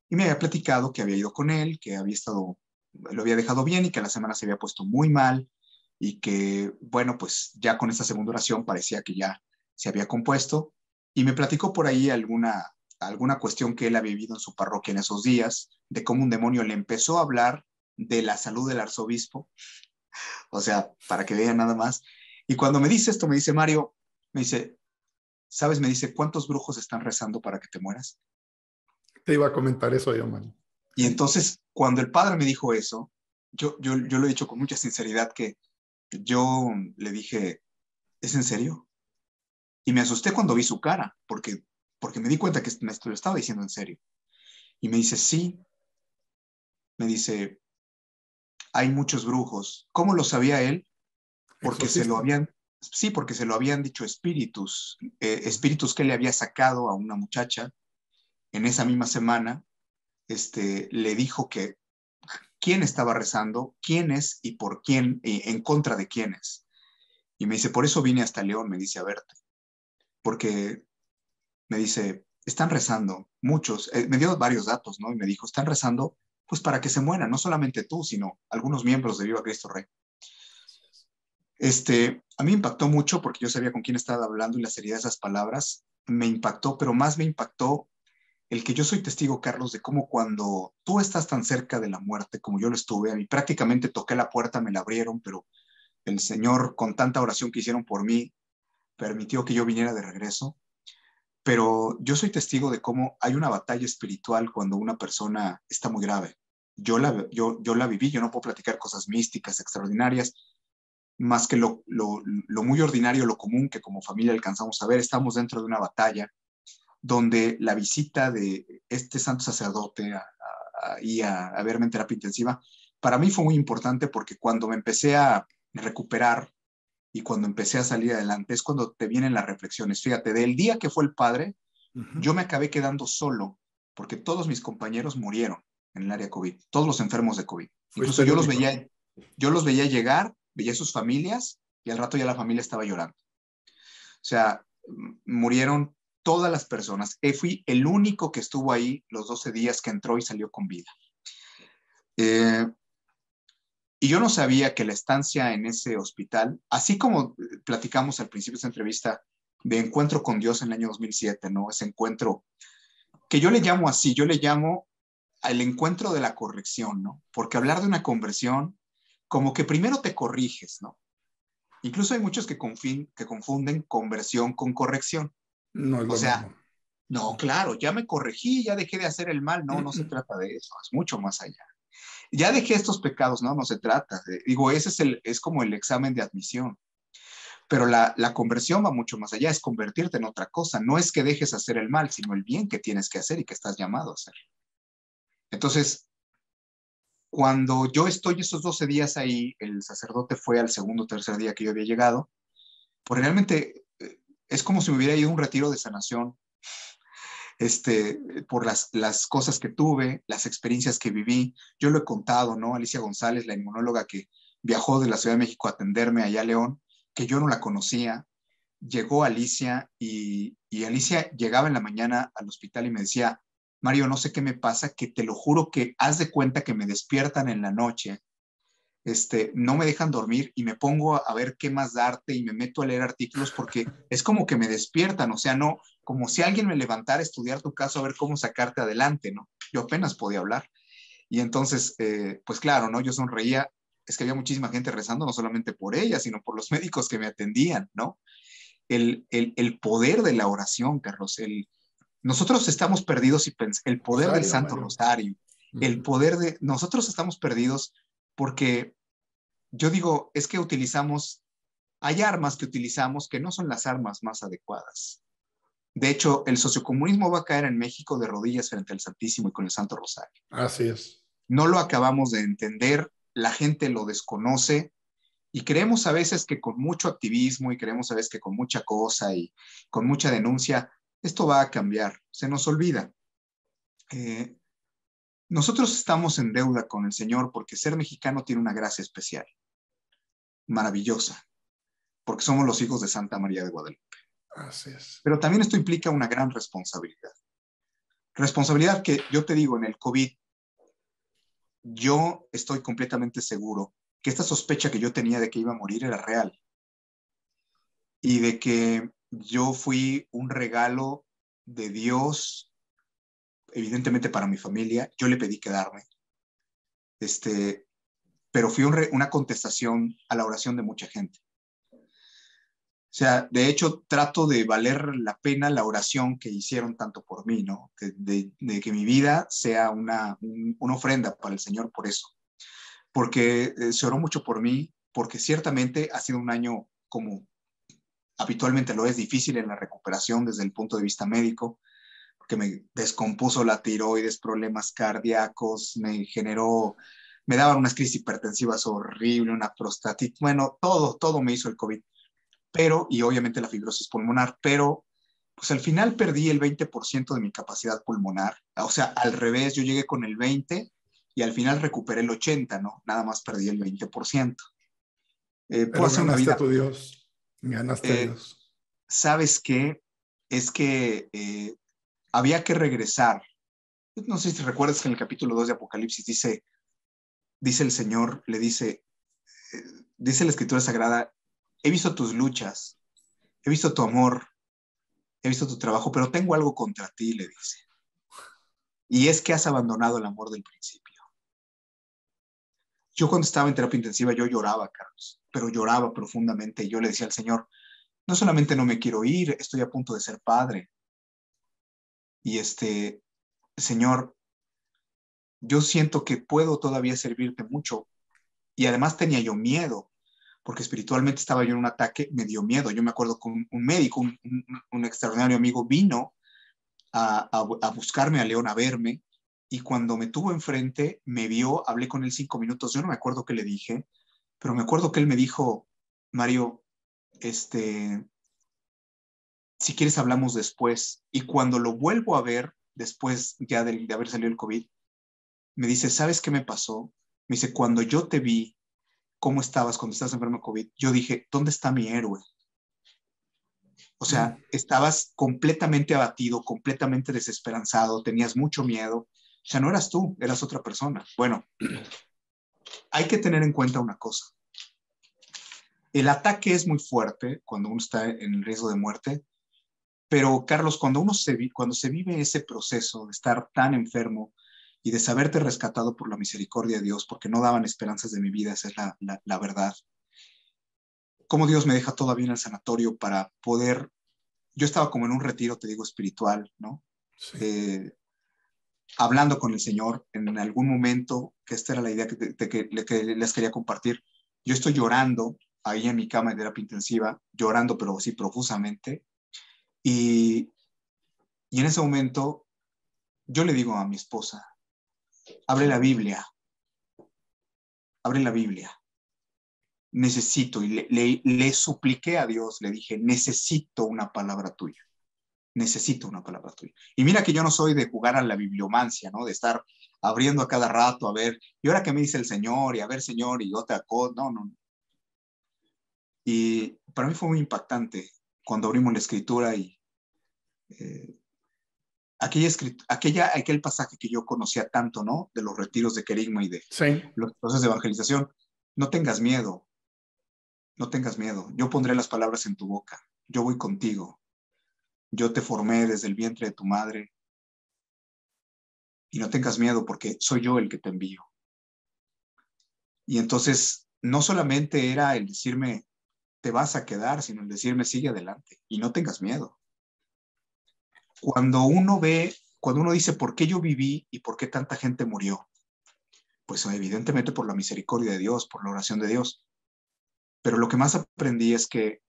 y me había platicado que había ido con él, que había estado, lo había dejado bien y que a la semana se había puesto muy mal, y que, bueno, pues ya con esta segunda oración parecía que ya se había compuesto, y me platicó por ahí alguna cuestión que él había vivido en su parroquia en esos días, de cómo un demonio le empezó a hablar de la salud del arzobispo, o sea, para que vean nada más. Y cuando me dice esto, me dice Mario, me dice, ¿sabes? Me dice, ¿cuántos brujos están rezando para que te mueras? Te iba a comentar eso yo, man. Y Sí. entonces, cuando el padre me dijo eso, yo lo he dicho con mucha sinceridad que yo le dije, ¿es en serio? Y me asusté cuando vi su cara, porque me di cuenta que me lo estaba diciendo en serio. Y me dice, sí, me dice, hay muchos brujos. ¿Cómo lo sabía él? Porque se lo Exorcista. habían, sí, porque se lo habían dicho espíritus que le había sacado a una muchacha en esa misma semana. Le dijo que quién estaba rezando, quiénes y por quién, en contra de quiénes. Y me dice, por eso vine hasta León, me dice, a verte, porque me dice, están rezando muchos, me dio varios datos, ¿no? Y me dijo, están rezando pues para que se mueran, no solamente tú, sino algunos miembros de Viva Cristo Rey. A mí me impactó mucho porque yo sabía con quién estaba hablando y la seriedad de esas palabras me impactó, pero más me impactó el que yo soy testigo, Carlos, de cómo cuando tú estás tan cerca de la muerte como yo lo estuve, a mí prácticamente toqué la puerta, me la abrieron, pero el Señor, con tanta oración que hicieron por mí, permitió que yo viniera de regreso. Pero yo soy testigo de cómo hay una batalla espiritual cuando una persona está muy grave. yo la viví, yo no puedo platicar cosas místicas, extraordinarias, más que lo muy ordinario, lo común que como familia alcanzamos a ver. Estamos dentro de una batalla donde la visita de este santo sacerdote a verme en terapia intensiva, para mí fue muy importante porque cuando me empecé a recuperar y cuando empecé a salir adelante es cuando te vienen las reflexiones. Fíjate, del día que fue el padre, yo me acabé quedando solo porque todos mis compañeros murieron en el área COVID, todos los enfermos de COVID. Incluso Fuiste el único. yo los veía llegar, veía sus familias y al rato ya la familia estaba llorando. O sea, murieron todas las personas. Fui el único que estuvo ahí los 12 días que entró y salió con vida. Eh, y yo no sabía que la estancia en ese hospital, así como platicamos al principio de esta entrevista de encuentro con Dios en el año 2007, ¿no? Ese encuentro que yo le llamo así, yo le llamo al encuentro de la corrección, ¿no? Porque hablar de una conversión, como que primero te corriges, ¿no? Incluso hay muchos que confunden conversión con corrección. No es O lo sea, mismo. no, claro, ya me corregí, ya dejé de hacer el mal. No, no se Mm. trata de eso, es mucho más allá. Ya dejé estos pecados, no, no se trata. Digo, ese es como el examen de admisión. Pero la conversión va mucho más allá, es convertirte en otra cosa. No es que dejes hacer el mal, sino el bien que tienes que hacer y que estás llamado a hacer. Entonces, cuando yo estoy esos 12 días ahí, el sacerdote fue al segundo o tercer día que yo había llegado, pues realmente es como si me hubiera ido a un retiro de sanación, por las cosas que tuve, las experiencias que viví. Yo lo he contado, ¿no? Alicia González, la inmunóloga que viajó de la Ciudad de México a atenderme allá a León, que yo no la conocía, llegó Alicia y Alicia llegaba en la mañana al hospital y me decía, Mario, no sé qué me pasa, que te lo juro que haz de cuenta que me despiertan en la noche, no me dejan dormir y me pongo a ver qué más darte y me meto a leer artículos porque es como que me despiertan, o sea, no, como si alguien me levantara a estudiar tu caso a ver cómo sacarte adelante, ¿no? Yo apenas podía hablar. Y entonces, pues claro, ¿no? Yo sonreía, es que había muchísima gente rezando, no solamente por ella, sino por los médicos que me atendían, ¿no? El poder de la oración, Carlos, nosotros estamos perdidos y el poder del Rosario, Santo Mario. Rosario, el Ujú. poder de, nosotros estamos perdidos porque yo digo, es que hay armas que utilizamos que no son las armas más adecuadas. De hecho, el sociocomunismo va a caer en México de rodillas frente al Santísimo y con el Santo Rosario. Así es. No lo acabamos de entender, la gente lo desconoce y creemos a veces que con mucho activismo y creemos a veces que con mucha cosa y con mucha denuncia, esto va a cambiar. Se nos olvida. Eh, Nosotros estamos en deuda con el Señor porque ser mexicano tiene una gracia especial, maravillosa, porque somos los hijos de Santa María de Guadalupe. Así es. Pero también esto implica una gran responsabilidad. Responsabilidad que yo te digo, en el COVID, yo estoy completamente seguro que esta sospecha que yo tenía de que iba a morir era real y de que yo fui un regalo de Dios, evidentemente para mi familia. Yo le pedí quedarme, pero fui una contestación a la oración de mucha gente. O sea, de hecho, trato de valer la pena la oración que hicieron tanto por mí, ¿no? De que mi vida sea una ofrenda para el Señor por eso. Porque se oró mucho por mí, porque ciertamente ha sido un año como habitualmente lo es, difícil en la recuperación desde el punto de vista médico, porque me descompuso la tiroides, problemas cardíacos, me daban unas crisis hipertensivas horribles, una prostatitis, bueno, todo me hizo el COVID, pero, y obviamente la fibrosis pulmonar, pero pues al final perdí el 20% de mi capacidad pulmonar, o sea, al revés, yo llegué con el 20 y al final recuperé el 80, ¿no? Nada más perdí el 20%. Puedo Pero hacer una ganaste a vida, tu Dios. Ganaste a eh, Dios. ¿sabes qué? Es que había que regresar. No sé si recuerdas que en el capítulo 2 de Apocalipsis dice el Señor, eh, dice la Escritura Sagrada, he visto tus luchas, he visto tu amor, he visto tu trabajo, pero tengo algo contra ti, le dice. Y es que has abandonado el amor del principio. Yo cuando estaba en terapia intensiva, yo lloraba, Carlos, pero lloraba profundamente. Y yo le decía al Señor, no solamente no me quiero ir, estoy a punto de ser padre. Y Señor, yo siento que puedo todavía servirte mucho. Y además tenía yo miedo, porque espiritualmente estaba yo en un ataque, me dio miedo. Yo me acuerdo que un médico, un extraordinario amigo, vino a buscarme a León, a verme, y cuando me tuvo enfrente, me vio, hablé con él 5 minutos, yo no me acuerdo qué le dije, pero me acuerdo que él me dijo, Mario, si quieres hablamos después. Y cuando lo vuelvo a ver, después ya de haber salido el COVID, me dice, ¿sabes qué me pasó? Me dice, cuando yo te vi, cómo estabas cuando estabas enfermo de COVID, yo dije, ¿dónde está mi héroe? O sea, estabas completamente abatido, completamente desesperanzado, tenías mucho miedo. O sea, no eras tú, eras otra persona. Bueno, hay que tener en cuenta una cosa. El ataque es muy fuerte cuando uno está en el riesgo de muerte, pero Carlos, cuando se vive ese proceso de estar tan enfermo y de saberte rescatado por la misericordia de Dios, porque no daban esperanzas de mi vida, esa es la verdad. Cómo Dios me deja todavía en el sanatorio para poder, yo estaba como en un retiro, te digo, espiritual, ¿no? Sí. Hablando con el Señor en algún momento, que esta era la idea que les quería compartir. Yo estoy llorando ahí en mi cama de terapia intensiva, llorando, pero sí profusamente. Y, y en ese momento yo le digo a mi esposa, abre la Biblia, abre la Biblia. Necesito, y le supliqué a Dios, le dije, necesito una palabra tuya. Necesito una palabra tuya. Y mira que yo no soy de jugar a la bibliomancia, ¿no? De estar abriendo a cada rato, a ver, y ahora qué me dice el Señor, y a ver, Señor, y otra cosa, no, no. Y para mí fue muy impactante cuando abrimos la escritura y eh, aquel pasaje que yo conocía tanto, ¿no? De los retiros de Querigma y de Sí. los procesos de evangelización. No tengas miedo, no tengas miedo. Yo pondré las palabras en tu boca. Yo voy contigo. Yo te formé desde el vientre de tu madre y no tengas miedo porque soy yo el que te envío. Y entonces no solamente era el decirme, te vas a quedar, sino el decirme, sigue adelante y no tengas miedo. Cuando uno dice, ¿por qué yo viví y por qué tanta gente murió? Pues evidentemente por la misericordia de Dios, por la oración de Dios. Pero lo que más aprendí es que,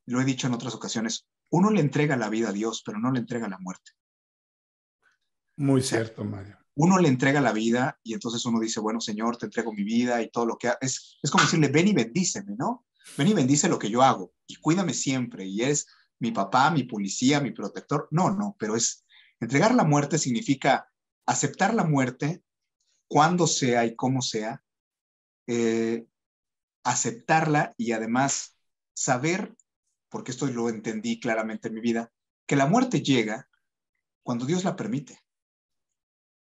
lo he dicho en otras ocasiones, uno le entrega la vida a Dios, pero no le entrega la muerte. Muy O sea, cierto, Mario. uno le entrega la vida y entonces uno dice, bueno, Señor, te entrego mi vida y todo lo que es como decirle, ven y bendíceme, ¿no? Ven y bendice lo que yo hago y cuídame siempre y eres mi papá, mi policía, mi protector. No, no, pero es entregar la muerte significa aceptar la muerte cuando sea y como sea, eh, aceptarla y además saber, porque esto lo entendí claramente en mi vida, que la muerte llega cuando Dios la permite.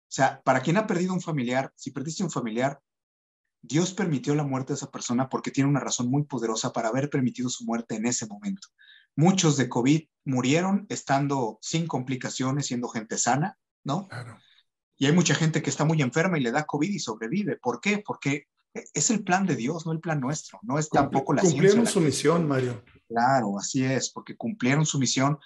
O sea, para quien ha perdido un familiar, si perdiste un familiar, Dios permitió la muerte de esa persona porque tiene una razón muy poderosa para haber permitido su muerte en ese momento. Muchos de COVID murieron estando sin complicaciones, siendo gente sana, ¿no? Claro. Y hay mucha gente que está muy enferma y le da COVID y sobrevive. ¿Por qué? Porque es el plan de Dios, no el plan nuestro. No es tampoco la ciencia Cumplieron la su que... misión, Mario. Claro, así es, porque cumplieron su misión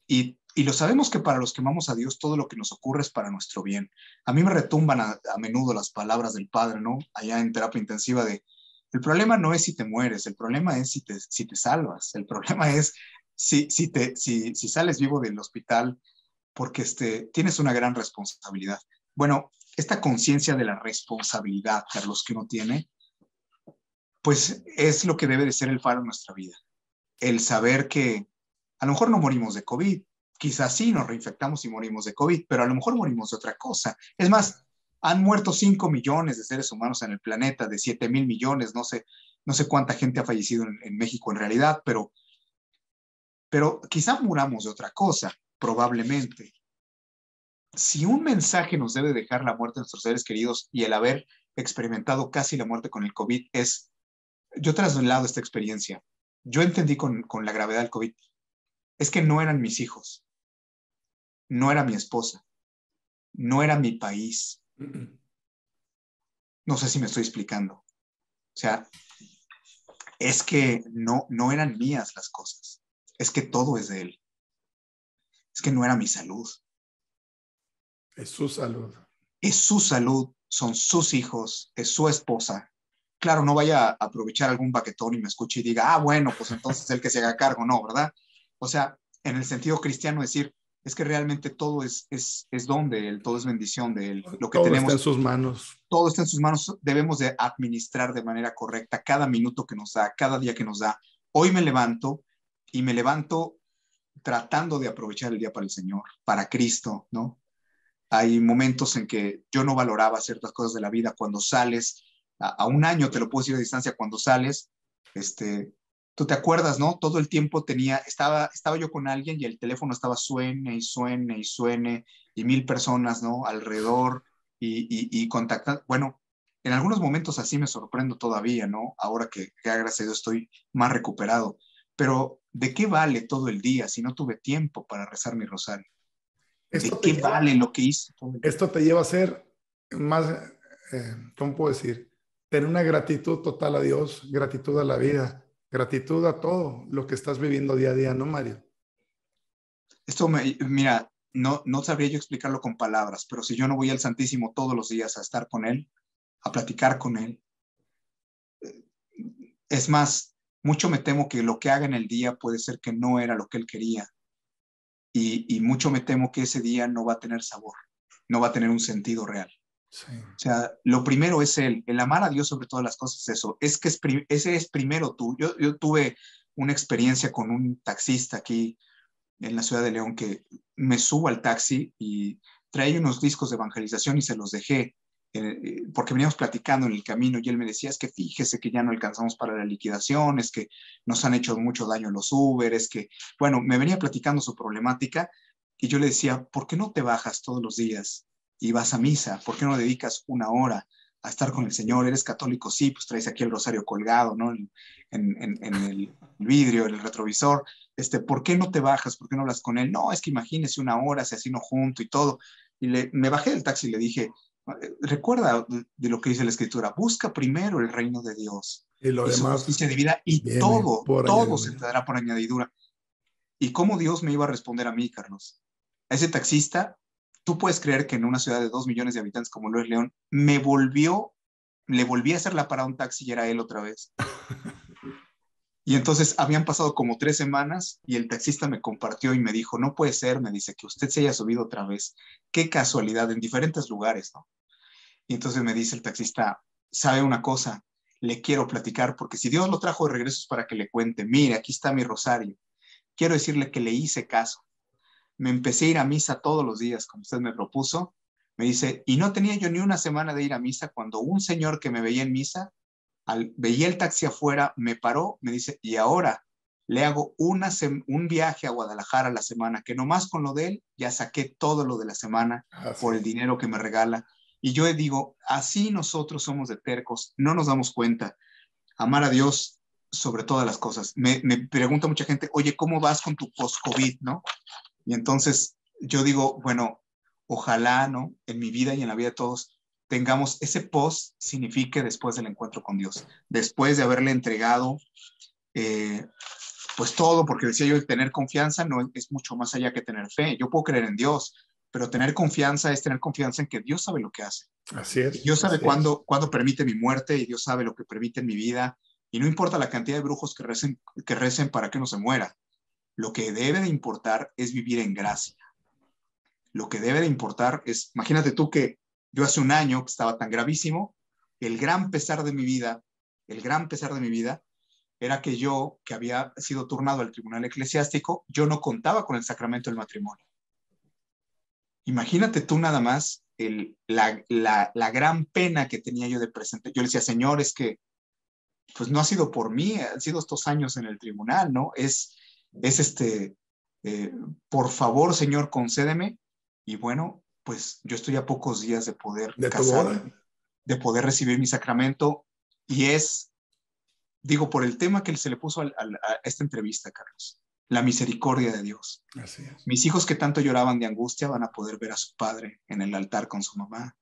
y lo sabemos que para los que amamos a Dios todo lo que nos ocurre es para nuestro bien. A mí me retumban a menudo las palabras del Padre, ¿no? Allá en terapia intensiva de, el problema no es si te mueres, el problema es si te salvas, el problema es si sales vivo del hospital porque tienes una gran responsabilidad. Bueno, esta conciencia de la responsabilidad, Carlos, que uno tiene, pues es lo que debe de ser el faro en nuestra vida. El saber que a lo mejor no morimos de COVID, quizás sí nos reinfectamos y morimos de COVID, pero a lo mejor morimos de otra cosa. Es más, han muerto 5 millones de seres humanos en el planeta, de 7.000 millones, no sé cuánta gente ha fallecido en México en realidad, pero quizá muramos de otra cosa, probablemente. Si un mensaje nos debe dejar la muerte de nuestros seres queridos y el haber experimentado casi la muerte con el COVID es, yo traslado esta experiencia. Yo entendí con la gravedad del COVID, es que no eran mis hijos, no era mi esposa, no era mi país. No sé si me estoy explicando. O sea, es que no eran mías las cosas. Es que todo es de él. Es que no era mi salud. Es su salud. es su salud, son sus hijos, es su esposa. Claro, no vaya a aprovechar algún baquetón y me escuche y diga, ah, bueno, pues entonces el que se haga cargo, no, ¿verdad? O sea, en el sentido cristiano decir, es que realmente todo es don de Él, todo es bendición de Él. Lo que Todo está en tenemos, sus manos. todo está en sus manos, debemos de administrar de manera correcta cada minuto que nos da, cada día que nos da. Hoy me levanto y me levanto tratando de aprovechar el día para el Señor, para Cristo, ¿no? Hay momentos en que yo no valoraba ciertas cosas de la vida. Cuando sales, a un año te lo puedo decir a distancia, cuando sales, este, tú te acuerdas, ¿no? Todo el tiempo estaba yo con alguien y el teléfono estaba suene y suene y suene y 1,000 personas, ¿no? Alrededor y contactando. Bueno, en algunos momentos así me sorprendo todavía, ¿no? Ahora que gracias a Dios estoy más recuperado. Pero, ¿de qué vale todo el día si no tuve tiempo para rezar mi rosario? Esto ¿De te qué lleva, vale lo que hice todo el día? esto te lleva a ser más, ¿cómo puedo decir? Tener una gratitud total a Dios, gratitud a la vida, gratitud a todo lo que estás viviendo día a día, ¿no, Mario? Mira, no sabría yo explicarlo con palabras, pero si yo no voy al Santísimo todos los días a estar con Él, a platicar con Él, es más, mucho me temo que lo que haga en el día puede ser que no era lo que Él quería y mucho me temo que ese día no va a tener sabor, no va a tener un sentido real. Sí. O sea, lo primero es Él, el amar a Dios sobre todas las cosas, eso, es que ese es primero tú. Yo tuve una experiencia con un taxista aquí en la ciudad de León que me subo al taxi y traía unos discos de evangelización y se los dejé, porque veníamos platicando en el camino y él me decía, es que fíjese que ya no alcanzamos para la liquidación, es que nos han hecho mucho daño los Uber, es que, bueno, me venía platicando su problemática y yo le decía, ¿por qué no te bajas todos los días y vas a misa? ¿Por qué no dedicas una hora a estar con el Señor? ¿Eres católico? Sí, pues traes aquí el rosario colgado, ¿no? En el vidrio, en el retrovisor. ¿Por qué no te bajas? ¿Por qué no hablas con él? No, es que imagínese una hora, se no junto y todo. Y me bajé del taxi y le dije, recuerda de lo que dice la Escritura, busca primero el reino de Dios Y lo y su demás justicia divina y viene todo, por todo se te añadidura. dará por añadidura. ¿Y cómo Dios me iba a responder a mí, Carlos? A ese taxista, tú puedes creer que en una ciudad de 2 millones de habitantes como lo es León, le volví a hacer la parada a un taxi y era él otra vez. Y entonces habían pasado como 3 semanas y el taxista me compartió y me dijo, no puede ser, me dice, que usted se haya subido otra vez. Qué casualidad, en diferentes lugares, ¿no? Y entonces me dice el taxista, ¿sabe una cosa? Le quiero platicar porque si Dios lo trajo de regreso es para que le cuente, mire, aquí está mi rosario. Quiero decirle que le hice caso. Me empecé a ir a misa todos los días, como usted me propuso. Me dice, y no tenía yo ni una semana de ir a misa cuando un señor que me veía en misa veía el taxi afuera, me paró, me dice, y ahora le hago un viaje a Guadalajara a la semana, que nomás con lo de él ya saqué todo lo de la semana Así por el es. dinero que me regala. Y yo digo, así nosotros somos de tercos, no nos damos cuenta. Amar a Dios sobre todas las cosas. Me pregunta mucha gente, oye, ¿cómo vas con tu post-COVID, no? Y entonces yo digo, bueno, ojalá, ¿no? En mi vida y en la vida de todos tengamos ese post signifique después del encuentro con Dios, después de haberle entregado eh, pues todo, porque decía yo, el tener confianza no es mucho más allá que tener fe. Yo puedo creer en Dios, pero tener confianza es tener confianza en que Dios sabe lo que hace. Así Y es, Dios sabe así es. cuándo permite mi muerte y Dios sabe lo que permite en mi vida. Y no importa la cantidad de brujos que recen para que no se muera. Lo que debe de importar es vivir en gracia. Lo que debe de importar es, imagínate tú que yo hace un año que estaba tan gravísimo, el gran pesar de mi vida, el gran pesar de mi vida era que yo, que había sido turnado al tribunal eclesiástico, yo no contaba con el sacramento del matrimonio. Imagínate tú nada más la gran pena que tenía yo de presente. Yo le decía, Señor, es que pues no ha sido por mí, han sido estos años en el tribunal, ¿no? Es eh, por favor, Señor, concédeme. Y bueno, pues yo estoy a pocos días de poder De tu boda. casarme, de poder recibir mi sacramento. Y digo, por el tema que se le puso a esta entrevista, Carlos, la misericordia de Dios. Así es. Mis hijos que tanto lloraban de angustia van a poder ver a su padre en el altar con su mamá.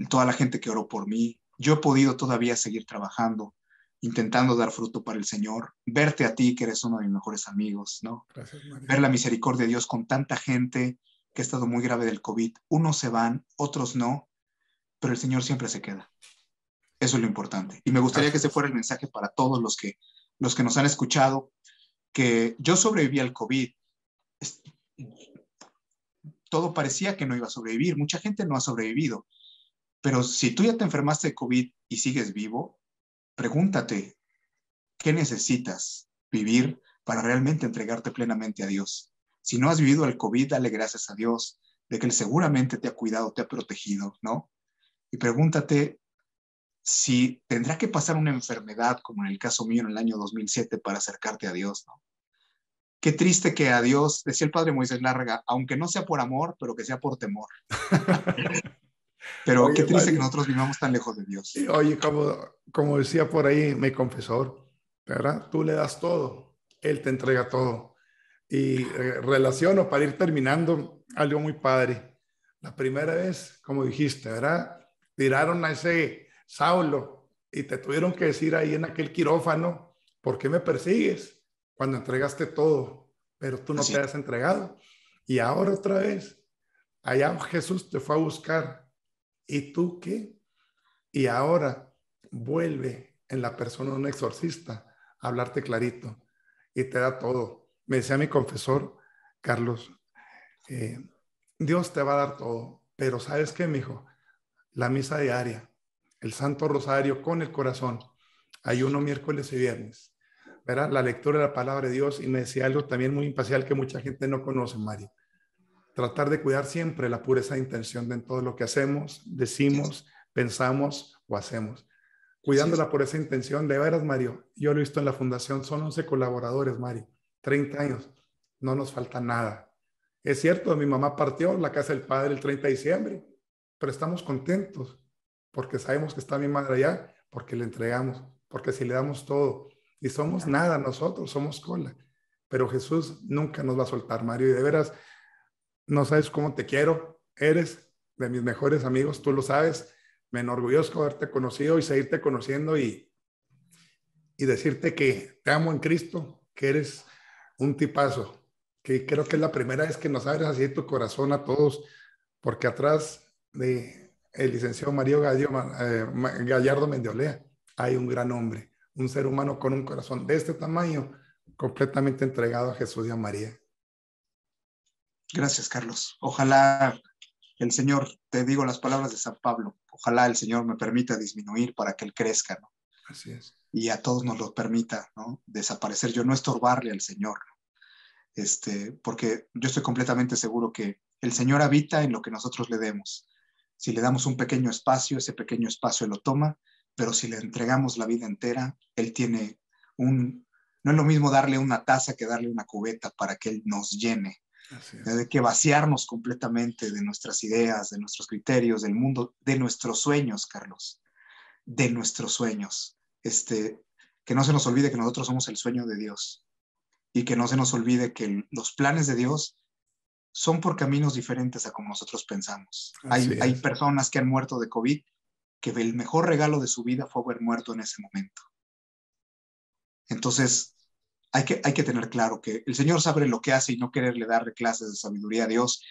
Toda la gente que oró por mí. Yo he podido todavía seguir trabajando, intentando dar fruto para el Señor, verte a ti, que eres uno de mis mejores amigos, ¿no? Gracias, Mario. Ver la misericordia de Dios con tanta gente, que ha estado muy grave del COVID. Unos se van, otros no, pero el Señor siempre se queda. Eso es lo importante. Y me gustaría que Así ese es. fuera el mensaje para todos los que nos han escuchado, que yo sobreviví al COVID. Es- Todo parecía que no iba a sobrevivir. Mucha gente no ha sobrevivido. Pero si tú ya te enfermaste de COVID y sigues vivo, pregúntate, ¿qué necesitas vivir para realmente entregarte plenamente a Dios? Si no has vivido el COVID, dale gracias a Dios de que Él seguramente te ha cuidado, te ha protegido, ¿no? Y pregúntate si tendrá que pasar una enfermedad, como en el caso mío en el año 2007, para acercarte a Dios, ¿no? Qué triste que a Dios, decía el padre Moisés Larga, aunque no sea por amor, pero que sea por temor. Pero qué Oye, triste que Mario, nosotros vivamos tan lejos de Dios. oye, como decía por ahí mi confesor, ¿verdad? Tú le das todo, Él te entrega todo. Y relaciono para ir terminando algo muy padre. La primera vez, como dijiste, ¿verdad? Tiraron a ese Saulo y te tuvieron que decir ahí en aquel quirófano, ¿por qué me persigues? Cuando entregaste todo, pero tú no Así te es. has entregado. Y ahora otra vez, allá Jesús te fue a buscar. ¿Y tú qué? Y ahora vuelve en la persona de un exorcista a hablarte clarito y te da todo. Me decía mi confesor, Carlos, eh, Dios te va a dar todo, pero ¿sabes qué, mijo? La misa diaria, el Santo Rosario con el corazón, ayuno miércoles y viernes, ¿verdad? La lectura de la palabra de Dios, y me decía algo también muy imparcial que mucha gente no conoce, Mario. Tratar de cuidar siempre la pureza de intención de en todo lo que hacemos, Así es. decimos, pensamos o hacemos. Así es. Cuidándola por esa intención, de veras, Mario. Yo lo he visto en la fundación, son 11 colaboradores, Mario, 30 años, no nos falta nada. Es cierto, mi mamá partió la casa del padre el 30 de diciembre, pero estamos contentos porque sabemos que está mi madre allá, porque le entregamos, porque si le damos todo, y somos nada nosotros, somos cola, pero Jesús nunca nos va a soltar, Mario, y de veras, no sabes cómo te quiero, eres de mis mejores amigos, tú lo sabes, me enorgullezco de haberte conocido y seguirte conociendo y decirte que te amo en Cristo, que eres un tipazo, que creo que es la primera vez que nos abres así tu corazón a todos, porque atrás de el licenciado Mario Gallardo Mendiolea hay un gran hombre, un ser humano con un corazón de este tamaño, completamente entregado a Jesús y a María. Gracias, Carlos. Ojalá el Señor, te digo las palabras de San Pablo, ojalá el Señor me permita disminuir para que Él crezca, ¿no? Así es. Y a todos nos lo permita, ¿no? Desaparecer, yo no estorbarle al Señor, porque yo estoy completamente seguro que el Señor habita en lo que nosotros le demos. Si le damos un pequeño espacio, ese pequeño espacio lo toma, pero si le entregamos la vida entera, Él tiene un... No es lo mismo darle una taza que darle una cubeta para que Él nos llene. Así es. De que vaciarnos completamente de nuestras ideas, de nuestros criterios, del mundo, de nuestros sueños, Carlos, de nuestros sueños. Que no se nos olvide que nosotros somos el sueño de Dios y que no se nos olvide que los planes de Dios son por caminos diferentes a como nosotros pensamos. Así Hay es. personas que han muerto de COVID que el mejor regalo de su vida fue haber muerto en ese momento. Entonces, hay que tener claro que el Señor sabe lo que hace y no quererle darle clases de sabiduría a Dios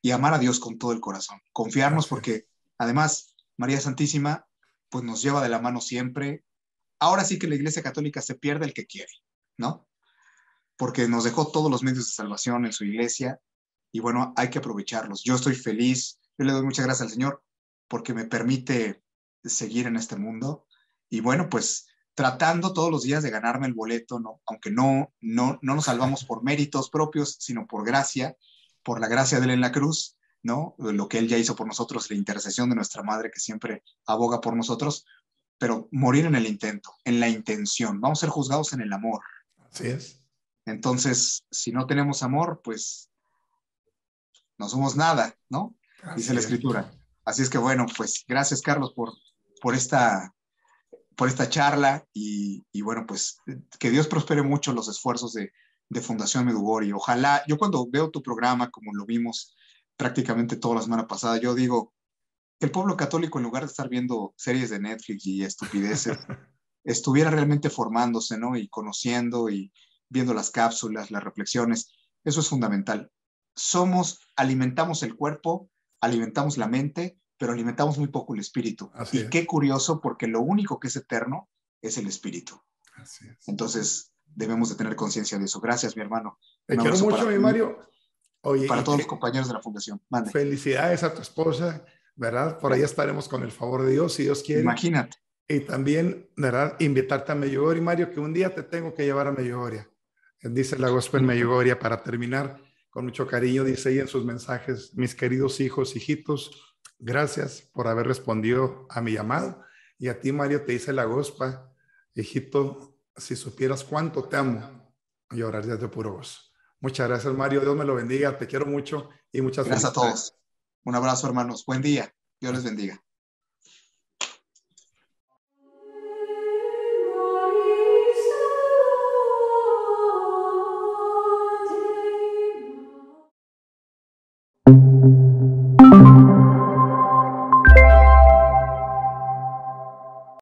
y amar a Dios con todo el corazón. Confiarnos Así es. porque además María Santísima pues nos lleva de la mano siempre. Ahora sí que la Iglesia Católica se pierde el que quiere, ¿no? Porque nos dejó todos los medios de salvación en su iglesia y bueno, hay que aprovecharlos. Yo estoy feliz, yo le doy muchas gracias al Señor porque me permite seguir en este mundo y bueno, pues tratando todos los días de ganarme el boleto, ¿no? Aunque no nos salvamos por méritos propios, sino por gracia, por la gracia de Él en la cruz, ¿no? Lo que Él ya hizo por nosotros, la intercesión de nuestra Madre que siempre aboga por nosotros, pero morir en el intento, en la intención. Vamos a ser juzgados en el amor. Así es. Entonces, si no tenemos amor, pues no somos nada, ¿no? Dice Así la es. Escritura. Así es que bueno, pues gracias Carlos por esta, por esta charla y bueno, pues que Dios prospere mucho los esfuerzos de Fundación Medugori. Ojalá, yo cuando veo tu programa, como lo vimos prácticamente toda la semana pasada, yo digo que el pueblo católico en lugar de estar viendo series de Netflix y estupideces, estuviera realmente formándose, ¿no? Y conociendo y viendo las cápsulas, las reflexiones. Eso es fundamental. alimentamos el cuerpo, alimentamos la mente, pero alimentamos muy poco el espíritu. Así Y es. qué curioso, porque lo único que es eterno es el espíritu. Así es. Entonces, debemos de tener conciencia de eso. Gracias, mi hermano. Te Un quiero abrazo mucho, para mi ti Mario. y Oye, para todos los compañeros de la Fundación. Mande. felicidades a tu esposa, ¿verdad? Por ahí Gracias. estaremos con el favor de Dios, si Dios quiere. Imagínate. Y también, ¿verdad? Invitarte a Medjugorje, Mario, que un día te tengo que llevar a Medjugorje. Dice la gospel Medjugorje, para terminar, con mucho cariño, dice ahí en sus mensajes: mis queridos hijos, hijitos, gracias por haber respondido a mi llamado. Y a ti, Mario, te dice la gospel: hijito, si supieras cuánto te amo, llorarías de puro gozo. Muchas gracias, Mario. Dios me lo bendiga. Te quiero mucho y muchas Gracias a felicidades. todos. Un abrazo, hermanos. Buen día. Dios les bendiga.